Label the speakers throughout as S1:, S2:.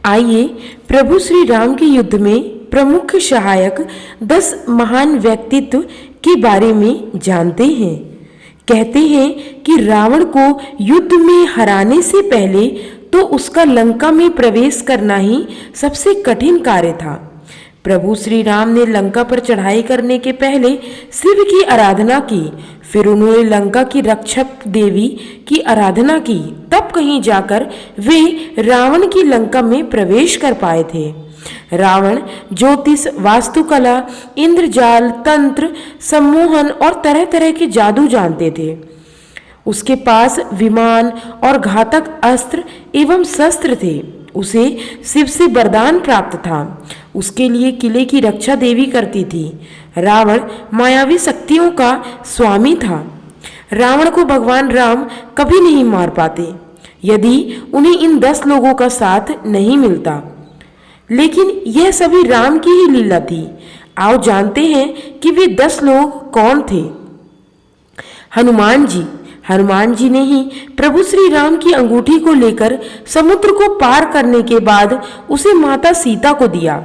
S1: आइए प्रभु श्री राम के युद्ध में प्रमुख सहायक 10 महान व्यक्तित्व के बारे में जानते हैं। कहते हैं कि रावण को युद्ध में हराने से पहले तो उसका लंका में प्रवेश करना ही सबसे कठिन कार्य था। प्रभु श्री राम ने लंका पर चढ़ाई करने के पहले शिव की आराधना की, फिर उन्होंने लंका की रक्षक देवी की आराधना की, तब कहीं जाकर वे रावण की लंका में प्रवेश कर पाए थे। रावण ज्योतिष, वास्तुकला, इंद्रजाल, तंत्र, सम्मोहन और तरह तरह के जादू जानते थे। उसके पास विमान और घातक अस्त्र एवं शस्त्र थे। उसे शिव से वरदान प्राप्त था। उसके लिए किले की रक्षा देवी करती थी। रावण मायावी शक्तियों का स्वामी था। रावण को भगवान राम कभी नहीं मार पाते यदि उन्हें इन 10 लोगों का साथ नहीं मिलता। लेकिन यह सभी राम की ही लीला थी। आओ जानते हैं कि वे 10 लोग कौन थे। हनुमान जी ने ही प्रभु श्री राम की अंगूठी को लेकर समुद्र को पार करने के बाद उसे माता सीता को दिया।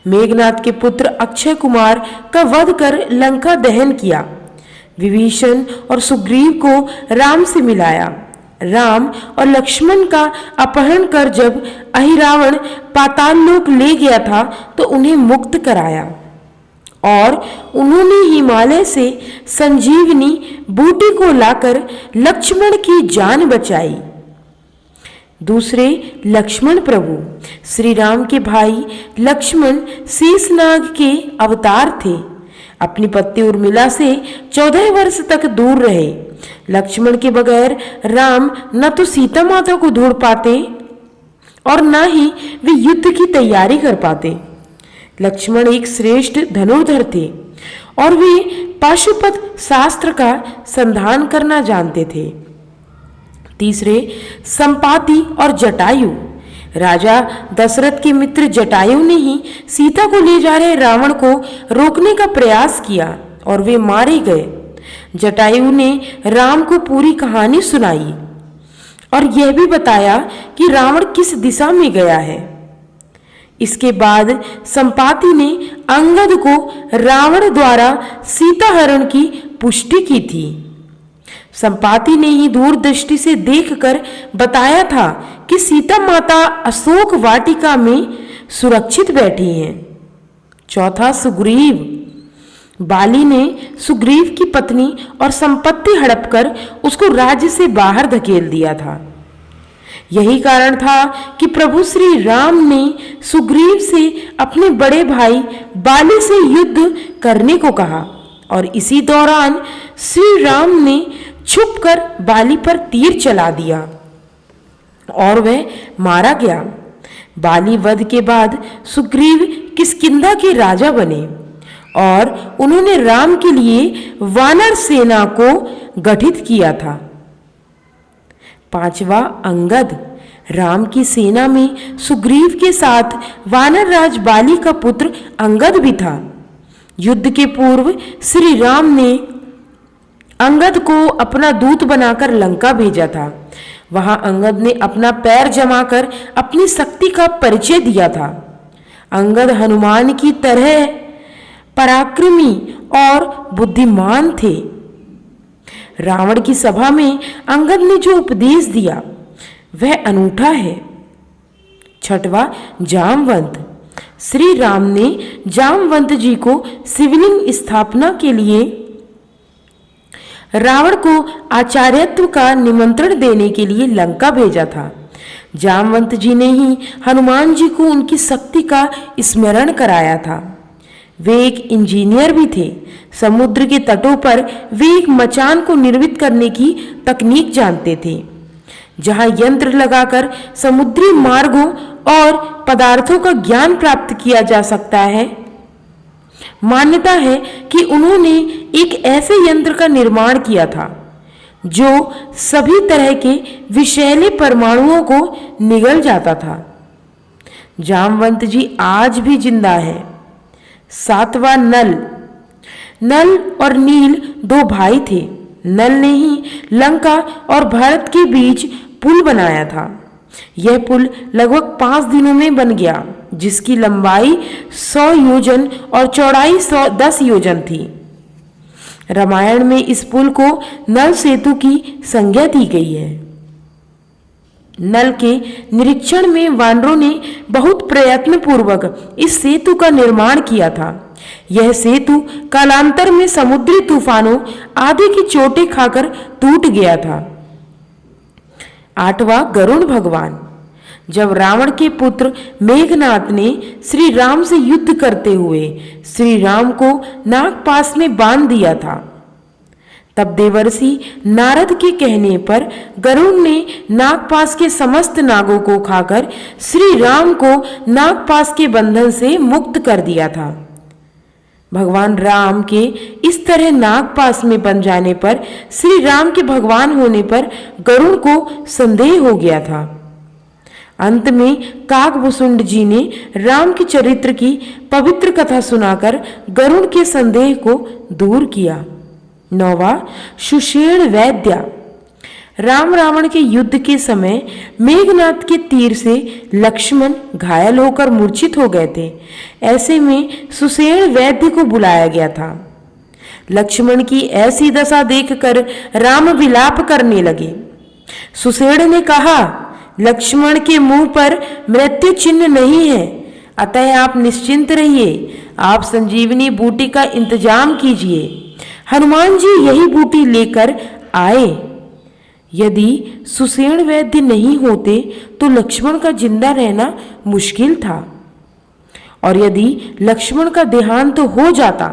S1: मेघनाद के पुत्र अक्षय कुमार का वध कर लंका दहन किया। विभीषण और सुग्रीव को राम से मिलाया। राम और लक्ष्मण का अपहरण कर जब अहिरावण पाताल लोक ले गया था तो उन्हें मुक्त कराया और उन्होंने हिमालय से संजीवनी बूटी को लाकर लक्ष्मण की जान बचाई। दूसरे लक्ष्मण प्रभु श्री राम के भाई लक्ष्मण शेषनाग के अवतार थे। अपनी पत्नी उर्मिला से 14 वर्ष तक दूर रहे। लक्ष्मण के बगैर राम न तो सीता माता को ढूंढ पाते और न ही वे युद्ध की तैयारी कर पाते। लक्ष्मण एक श्रेष्ठ धनुर्धर थे और वे पाशुपत शास्त्र का संधान करना जानते थे। तीसरे संपाति और जटायु। राजा दशरथ के मित्र जटायु ने ही सीता को ले जा रहे रावण को रोकने का प्रयास किया और वे मारे गए। जटायु ने राम को पूरी कहानी सुनाई और यह भी बताया कि रावण किस दिशा में गया है। इसके बाद संपाति ने अंगद को रावण द्वारा सीता हरण की पुष्टि की थी। संपाति ने ही दूरदृष्टि से देखकर बताया था कि सीता माता अशोक वाटिका में सुरक्षित बैठी हैं। चौथा सुग्रीव। बाली ने सुग्रीव की पत्नी और संपत्ति हड़पकर उसको राज्य से बाहर धकेल दिया था। यही कारण था कि प्रभु श्री राम ने सुग्रीव से अपने बड़े भाई बाली से युद्ध करने को कहा और इसी दौरान श्री राम ने छुपकर बाली पर तीर चला दिया और वह मारा गया। बाली वध के बाद सुग्रीव किष्किंधा के राजा बने और उन्होंने राम के लिए वानर सेना को गठित किया था। पांचवा अंगद। राम की सेना में सुग्रीव के साथ वानर राज बाली का पुत्र अंगद भी था। युद्ध के पूर्व श्री राम ने अंगद को अपना दूत बनाकर लंका भेजा था। वहां अंगद ने अपना पैर जमाकर अपनी शक्ति का परिचय दिया था। अंगद हनुमान की तरह पराक्रमी और बुद्धिमान थे। रावण की सभा में अंगद ने जो उपदेश दिया वह अनूठा है। छठवां जामवंत। श्री राम ने जामवंत जी को शिवलिंग स्थापना के लिए रावण को आचार्यत्व का निमंत्रण देने के लिए लंका भेजा था। जामवंत जी ने ही हनुमान जी को उनकी शक्ति का स्मरण कराया था। वे एक इंजीनियर भी थे। समुद्र के तटों पर वे एक मचान को निर्मित करने की तकनीक जानते थे, जहां यंत्र लगाकर समुद्री मार्गों और पदार्थों का ज्ञान प्राप्त किया जा सकता है। मान्यता है कि उन्होंने एक ऐसे यंत्र का निर्माण किया था जो सभी तरह के विषैले परमाणुओं को निगल जाता था। जामवंत जी आज भी जिंदा है। सातवां नल। नल और नील 2 भाई थे। नल ने ही लंका और भारत के बीच पुल बनाया था। यह पुल लगभग 5 दिनों में बन गया, जिसकी लंबाई 100 योजन और चौड़ाई 10 योजन थी। रामायण में इस पुल को नल सेतु की संज्ञा दी गई है। नल के निरीक्षण में वानरों ने बहुत प्रयत्न पूर्वक इस सेतु का निर्माण किया था। यह सेतु कालांतर में समुद्री तूफानों आदि की चोटें खाकर टूट गया था। 8वां, गरुड़ भगवान। जब रावण के पुत्र मेघनाद ने श्री राम से युद्ध करते हुए श्री राम को नागपाश में बांध दिया था, तब देवर्षि नारद के कहने पर गरुड़ ने नागपाश के समस्त नागों को खाकर श्री राम को नागपाश के बंधन से मुक्त कर दिया था। भगवान राम के इस तरह नागपाश में बन जाने पर श्री राम के भगवान होने पर गरुड़ को संदेह हो गया था। अंत में काकभूषुंड जी ने राम के चरित्र की पवित्र कथा सुनाकर गरुड़ के संदेह को दूर किया। 9वां, सुषेण वैद्य। राम रावण के युद्ध के समय मेघनाद के तीर से लक्ष्मण घायल होकर मूर्छित हो गए थे। ऐसे में सुषेण वैद्य को बुलाया गया था। लक्ष्मण की ऐसी दशा देखकर राम विलाप करने लगे। सुषेण ने कहा, लक्ष्मण के मुंह पर मृत्यु चिन्ह नहीं है, अतः आप निश्चिंत रहिए। आप संजीवनी बूटी का इंतजाम कीजिए। हनुमान जी यही बूटी लेकर आए। यदि सुषेण वैद्य नहीं होते तो लक्ष्मण का जिंदा रहना मुश्किल था, और यदि लक्ष्मण का देहांत हो जाता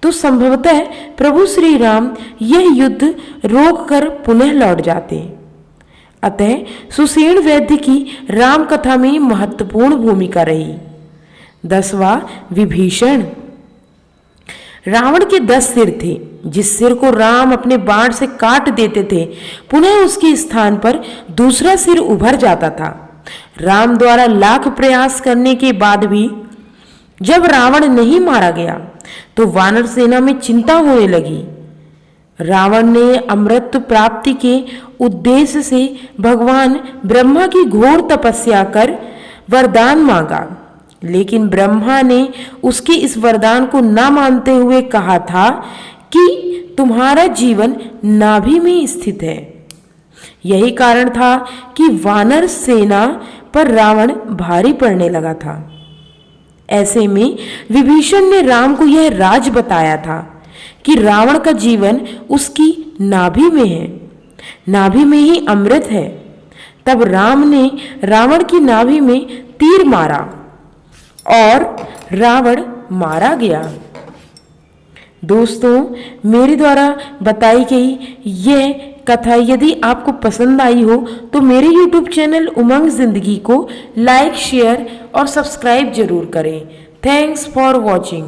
S1: तो संभवतः प्रभु श्री राम यह युद्ध रोककर पुनः लौट जाते। अतः सुषेण वैद्य की राम कथा में महत्वपूर्ण भूमिका रही। 10वां, विभीषण। रावण के 10 सिर थे। जिस सिर को राम अपने बाण से काट देते थे, पुनः उसके स्थान पर दूसरा सिर उभर जाता था। राम द्वारा लाख प्रयास करने के बाद भी जब रावण नहीं मारा गया तो वानर सेना में चिंता होने लगी। रावण ने अमृत प्राप्ति के उद्देश्य से भगवान ब्रह्मा की घोर तपस्या कर वरदान मांगा, लेकिन ब्रह्मा ने उसके इस वरदान को न मानते हुए कहा था कि तुम्हारा जीवन नाभि में स्थित है। यही कारण था कि वानर सेना पर रावण भारी पड़ने लगा था। ऐसे में विभीषण ने राम को यह राज बताया था कि रावण का जीवन उसकी नाभि में है, नाभि में ही अमृत है। तब राम ने रावण की नाभि में तीर मारा और रावण मारा गया। दोस्तों, मेरे द्वारा बताई गई यह कथा यदि आपको पसंद आई हो तो मेरे YouTube चैनल उमंग जिंदगी को लाइक, शेयर और सब्सक्राइब जरूर करें। Thanks for watching.